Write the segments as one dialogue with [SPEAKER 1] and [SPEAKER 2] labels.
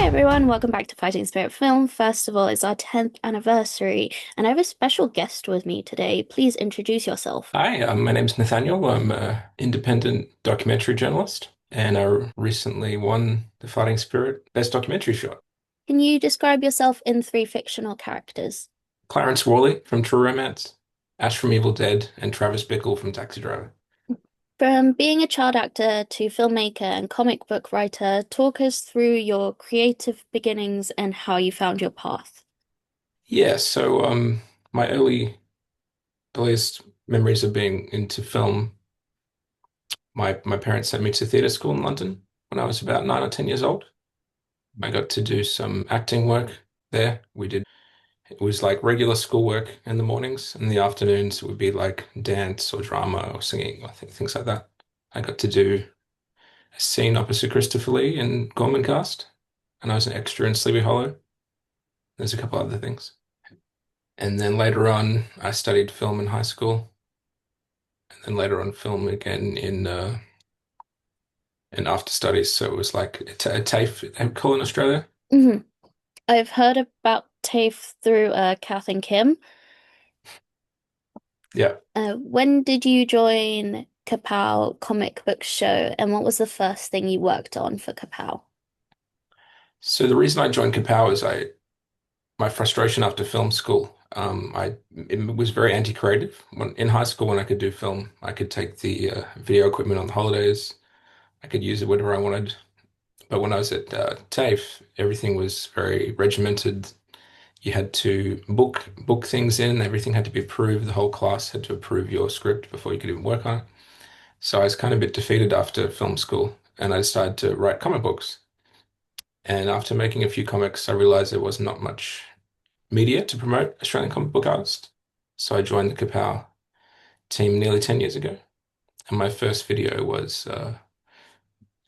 [SPEAKER 1] everyone, welcome back to Fighting Spirit Film Festival. It's our 10th anniversary, and I have a special guest with me today. Please introduce yourself.
[SPEAKER 2] Hi, my name's Nathaniel. I'm an independent documentary journalist, and I recently won the Fighting Spirit Best Documentary Short.
[SPEAKER 1] Can you describe yourself in three fictional characters?
[SPEAKER 2] Clarence Worley from True Romance, Ash from Evil Dead, and Travis Bickle from Taxi Driver.
[SPEAKER 1] From being a child actor to filmmaker and comic book writer, talk us through your creative beginnings and how you found your path.
[SPEAKER 2] My earliest memories of being into film, my parents sent me to theatre school in London when I was about 9 or 10 years old. I got to do some acting work there. It was like regular schoolwork in the mornings, and in the afternoons it would be like dance or drama or singing or things like that. I got to do a scene opposite Christopher Lee in Gorman Cast, and I was an extra in Sleepy Hollow. There's a couple other things. And then later on, I studied film in high school, and then later on, film again in after studies. So it was like a TAFE, they call it in Australia.
[SPEAKER 1] Mhm. I've heard about TAFE through Kath and Kim.
[SPEAKER 2] Yeah.
[SPEAKER 1] When did you join Kapow Comic Book Show, and what was the first thing you worked on for Kapow?
[SPEAKER 2] So the reason I joined Kapow is I my frustration after film school. I It was very anti-creative. When in high school, when I could do film, I could take the video equipment on the holidays. I could use it whenever I wanted. But when I was at TAFE, everything was very regimented. You had to book things in. Everything had to be approved. The whole class had to approve your script before you could even work on it. So I was kind of a bit defeated after film school, and I decided to write comic books. And after making a few comics, I realized there was not much media to promote Australian comic book artists. So I joined the Kapow team nearly 10 years ago. And my first video was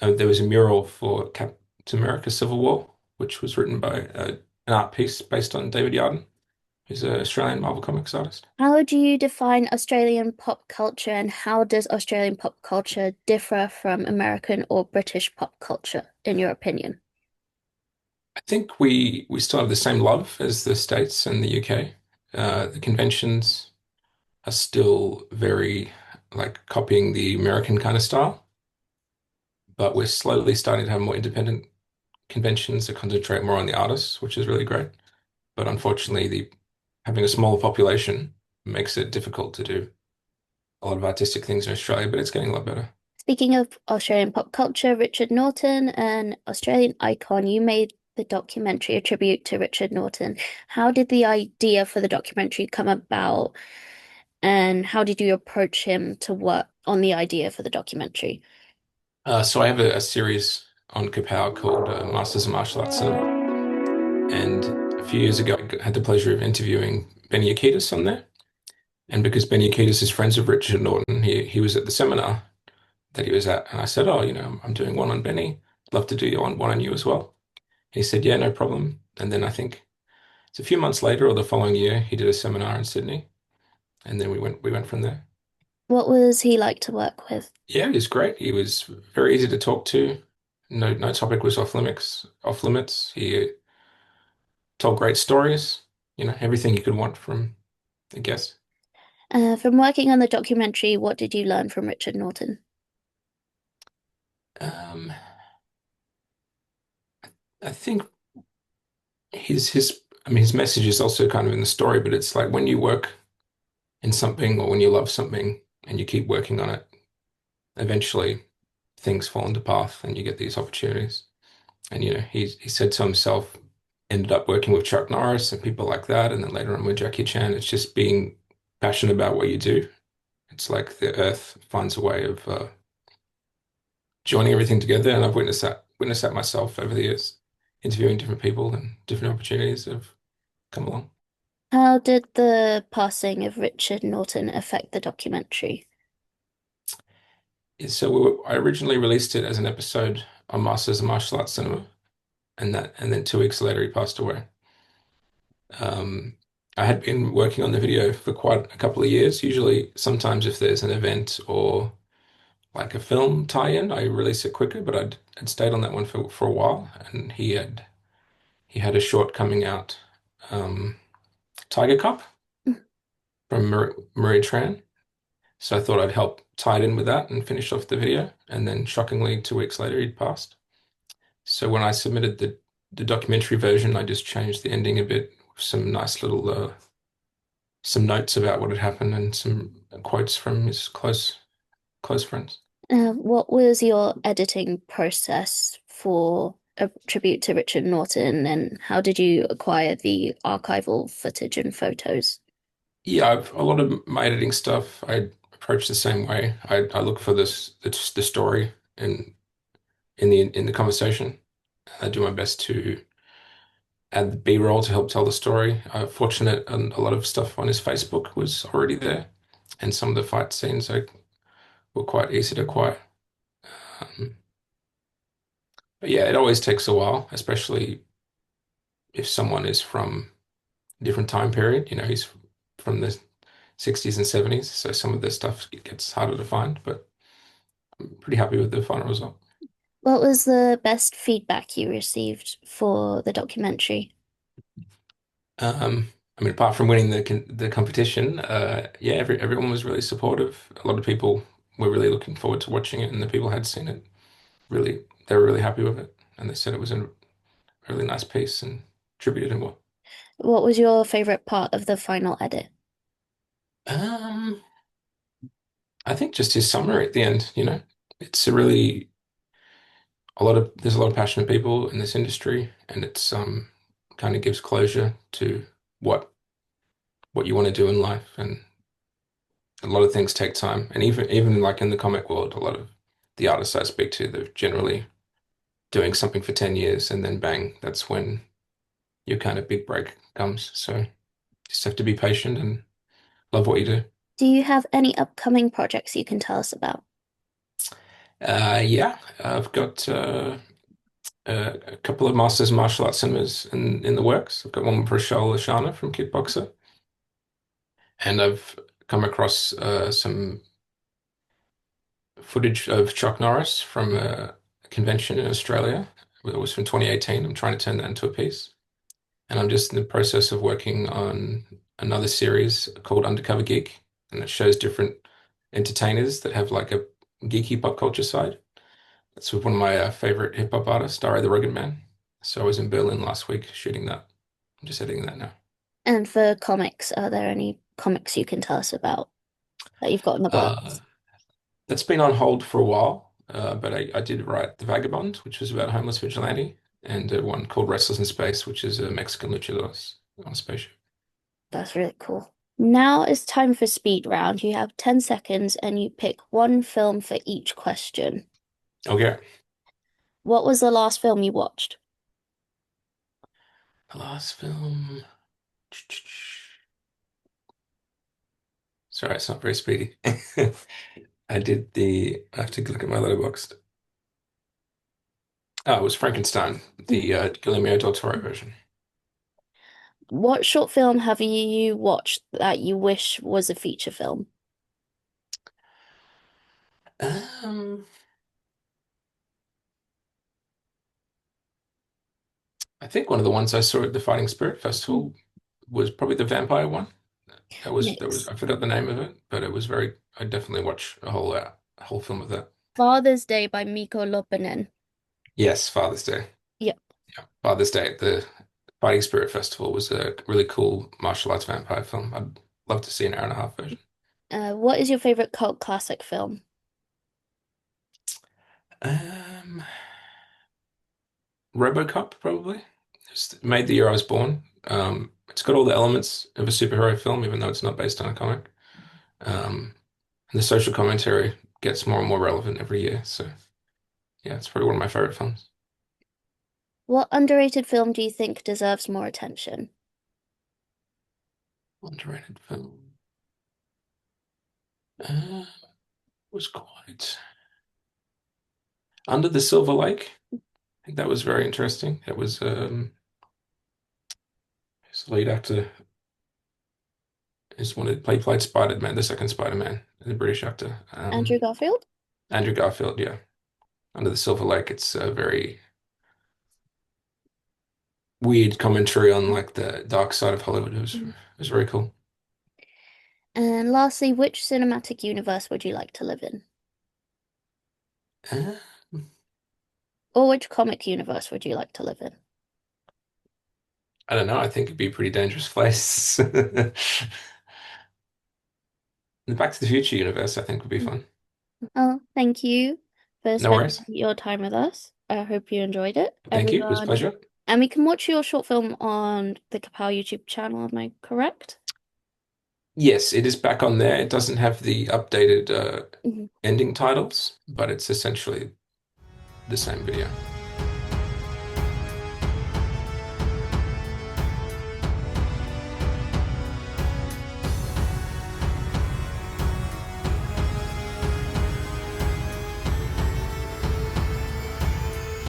[SPEAKER 2] there was a mural for Captain America Civil War, which was written by an art piece based on David Yarden, who's an Australian Marvel Comics artist.
[SPEAKER 1] How do you define Australian pop culture, and how does Australian pop culture differ from American or British pop culture, in your opinion?
[SPEAKER 2] I think we still have the same love as the States and the UK. The conventions are still very like copying the American kind of style, but we're slowly starting to have more independent conventions that concentrate more on the artists, which is really great. But unfortunately, the having a smaller population makes it difficult to do a lot of artistic things in Australia, but it's getting a lot better.
[SPEAKER 1] Speaking of Australian pop culture, Richard Norton, an Australian icon, you made the documentary a tribute to Richard Norton. How did the idea for the documentary come about, and how did you approach him to work on the idea for the documentary?
[SPEAKER 2] So I have a series on Kapow called Masters of Martial Arts Cinema. And a few years ago, I had the pleasure of interviewing Benny Akitas on there. And because Benny Akitas is friends with Richard Norton, he was at the seminar that he was at. And I said, oh, I'm doing one on Benny. I'd love to do one on you as well. He said, yeah, no problem. And then I think it's a few months later or the following year, he did a seminar in Sydney. And then we went from there.
[SPEAKER 1] What was he like to work with?
[SPEAKER 2] Yeah, he was great. He was very easy to talk to. No topic was off limits. He told great stories, everything you could want from a guest.
[SPEAKER 1] From working on the documentary, what did you learn from Richard Norton?
[SPEAKER 2] Um, I think his message is also kind of in the story, but it's like when you work in something or when you love something and you keep working on it, eventually things fall into path and you get these opportunities. And he said to himself, ended up working with Chuck Norris and people like that, and then later on with Jackie Chan. It's just being passionate about what you do. It's like the earth finds a way of joining everything together, and I've witnessed that myself over the years, interviewing different people and different opportunities have come along.
[SPEAKER 1] How did the passing of Richard Norton affect the documentary?
[SPEAKER 2] Yeah, so I originally released it as an episode on Masters of Martial Arts Cinema, and then 2 weeks later he passed away. Um, I had been working on the video for quite a couple of years. Usually, sometimes if there's an event or like a film tie-in, I release it quicker, but I'd stayed on that one for a while, and he had He had a short coming out, um, Tiger Cup from Marie Tran. So I thought I'd help tie it in with that and finish off the video. And then shockingly, 2 weeks later, he'd passed. So when I submitted the documentary version, I just changed the ending a bit with some nice little some notes about what had happened and some quotes from his close friends.
[SPEAKER 1] What was your editing process for a tribute to Richard Norton, and how did you acquire the archival footage and photos?
[SPEAKER 2] Yeah, a lot of my editing stuff I approach the same way. I look for the story in the conversation. I do my best to add the B-roll to help tell the story. I'm fortunate, and a lot of stuff on his Facebook was already there, and some of the fight scenes were quite easy to acquire. Um, but yeah, it always takes a while, especially if someone is from a different time period. He's from the 60s and 70s, so some of the stuff gets harder to find, but I'm pretty happy with the final result.
[SPEAKER 1] What was the best feedback you received for the documentary?
[SPEAKER 2] I mean, apart from winning the competition, yeah, everyone was really supportive. A lot of people were really looking forward to watching it, and the people had seen it really, they were really happy with it, and they said it was a really nice piece and tributed him well.
[SPEAKER 1] What was your favorite part of the final edit?
[SPEAKER 2] Um, I think just his summary at the end, it's a really there's a lot of passionate people in this industry, and it's kind of gives closure to what what you want to do in life, and a lot of things take time. And even like in the comic world, a lot of the artists I speak to, they're generally doing something for 10 years, and then bang, that's when your kind of big break comes. So you just have to be patient and love what you do.
[SPEAKER 1] Do you have any upcoming projects you can tell us about?
[SPEAKER 2] Yeah, I've got a couple of Masters of Martial Arts cinemas in the works. I've got one for Rachel Lashana from Kickboxer, and I've come across some footage of Chuck Norris from a convention in Australia. It was from 2018. I'm trying to turn that into a piece. And I'm just in the process of working on another series called Undercover Geek, and it shows different entertainers that have like a geeky pop culture side. That's with one of my favorite hip hop artists, Dari the Rugged Man. So I was in Berlin last week shooting that. I'm just editing that now.
[SPEAKER 1] And for comics, are there any comics you can tell us about that you've got in the
[SPEAKER 2] Uh,
[SPEAKER 1] works?
[SPEAKER 2] that's been on hold for a while, but I did write The Vagabond, which was about a homeless vigilante, and one called Restless in Space, which is a Mexican luchador on a spaceship.
[SPEAKER 1] That's really cool. Now it's time for speed round. You have 10 seconds and you pick one film for each question.
[SPEAKER 2] Okay.
[SPEAKER 1] What was the last film you watched?
[SPEAKER 2] The last film. Sorry, it's not very speedy. I have to look at my letterboxd. Oh, it was Frankenstein, the Guillermo del Toro version.
[SPEAKER 1] What short film have you watched that you wish was a feature film?
[SPEAKER 2] Um, I think one of the ones I saw at the Fighting Spirit Festival was probably the vampire one. That was
[SPEAKER 1] Mix.
[SPEAKER 2] I forgot the name of it, but it was very. I definitely watched a whole film of that.
[SPEAKER 1] Father's Day by Miko Loppinen.
[SPEAKER 2] Yes, Father's Day.
[SPEAKER 1] Yep.
[SPEAKER 2] Yeah, Father's Day at the Fighting Spirit Festival was a really cool martial arts vampire film. I'd love to see an hour and a half version.
[SPEAKER 1] What is your favorite cult classic film?
[SPEAKER 2] Um, RoboCop probably. It's made the year I was born. It's got all the elements of a superhero film, even though it's not based on a comic. And the social commentary gets more and more relevant every year. So yeah, it's probably one of my favorite films.
[SPEAKER 1] What underrated film do you think deserves more attention?
[SPEAKER 2] Underrated film. Uh, was quite Under the Silver Lake. I think that was very interesting. It was his lead actor is one of played Spider-Man, the second Spider-Man, the British actor.
[SPEAKER 1] Andrew Garfield?
[SPEAKER 2] Andrew Garfield, yeah. Under the Silver Lake, it's very weird commentary on like the dark side of Hollywood.
[SPEAKER 1] Mhm.
[SPEAKER 2] It was very cool.
[SPEAKER 1] And lastly, which cinematic universe would you like to live in?
[SPEAKER 2] Uh,
[SPEAKER 1] Or which comic universe would you like to live in?
[SPEAKER 2] I don't know. I think it'd be a pretty dangerous place. The Back to the Future universe, I think, would be fun.
[SPEAKER 1] Oh, thank you for
[SPEAKER 2] No
[SPEAKER 1] spending
[SPEAKER 2] worries.
[SPEAKER 1] your time with us. I hope you enjoyed it,
[SPEAKER 2] Thank you. It was a
[SPEAKER 1] everyone.
[SPEAKER 2] pleasure.
[SPEAKER 1] And we can watch your short film on the Kapow YouTube channel, am I correct?
[SPEAKER 2] Yes, it is back on there. It doesn't have the updated
[SPEAKER 1] Mhm.
[SPEAKER 2] ending titles, but it's essentially the same video.